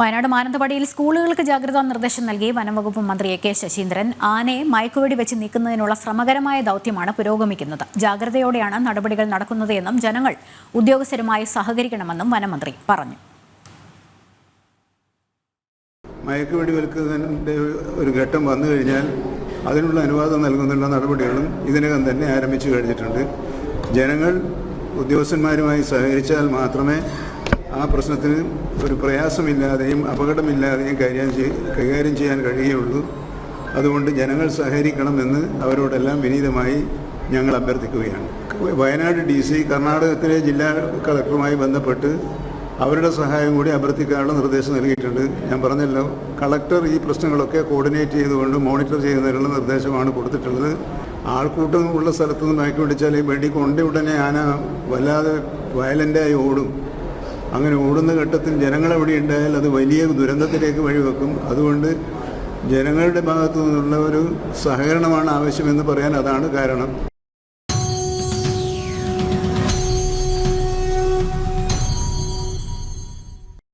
വയനാട് മാനന്തവാടിയിൽ സ്കൂളുകൾക്ക് ജാഗ്രതാ നിർദ്ദേശം നൽകി വനംവകുപ്പ് മന്ത്രി എ.കെ. ശശീന്ദ്രൻ. ആനയെ മയക്കുവെടി വെച്ച് നീക്കുന്നതിനുള്ള ശ്രമകരമായ ദൌത്യമാണ് പുരോഗമിക്കുന്നത്. ജാഗ്രതയോടെയാണ് നടപടികൾ നടക്കുന്നത് എന്നും ജനങ്ങൾ ഉദ്യോഗസ്ഥരുമായി സഹകരിക്കണമെന്നും വനമന്ത്രി പറഞ്ഞു. മയക്കുവെടി വെക്കുന്നതിൻ്റെ ഒരു ഘട്ടം വന്നു കഴിഞ്ഞാൽ അതിനുള്ള അനുവാദം നൽകുന്നുള്ള നടപടികളും ഇതിനകം തന്നെ ആരംഭിച്ചു കഴിഞ്ഞിട്ടുണ്ട്. ജനങ്ങൾ ഉദ്യോഗസ്ഥന്മാരുമായി സഹകരിച്ചാൽ മാത്രമേ ആ പ്രശ്നത്തിന് ഒരു പ്രയാസമില്ലാതെയും അപകടമില്ലാതെയും കൈകാര്യം ചെയ്യാൻ കഴിയുള്ളൂ. അതുകൊണ്ട് ജനങ്ങൾ സഹകരിക്കണമെന്ന് അവരോടെല്ലാം വിനീതമായി ഞങ്ങൾ അഭ്യർത്ഥിക്കുകയാണ്. വയനാട് DC കർണാടകത്തിലെ ജില്ലാ കളക്ടറുമായി ബന്ധപ്പെട്ട് അവരുടെ സഹായം കൂടി അഭ്യർത്ഥിക്കാനുള്ള നിർദ്ദേശം നൽകിയിട്ടുണ്ട്. ഞാൻ പറഞ്ഞല്ലോ, കളക്ടർ ഈ പ്രശ്നങ്ങളൊക്കെ കോർഡിനേറ്റ് ചെയ്തുകൊണ്ട് മോണിറ്റർ ചെയ്യുന്നതിനുള്ള നിർദ്ദേശമാണ് കൊടുത്തിട്ടുള്ളത്. ആൾക്കൂട്ടം ഉള്ള സ്ഥലത്തുനിന്ന് മയക്കി പിടിച്ചാൽ ഈ വെടി കൊണ്ട ഉടനെ ആന വല്ലാതെ വയലൻ്റായി ഓടും. അങ്ങനെ ഓടുന്ന ഘട്ടത്തിൽ ജനങ്ങളെവിടെ ഉണ്ടായാൽ അത് വലിയ ദുരന്തത്തിലേക്ക് വഴിവെക്കും. അതുകൊണ്ട് ജനങ്ങളുടെ ഭാഗത്തു നിന്നുള്ള ഒരു സഹകരണമാണ് ആവശ്യമെന്ന് പറയാൻ അതാണ് കാരണം.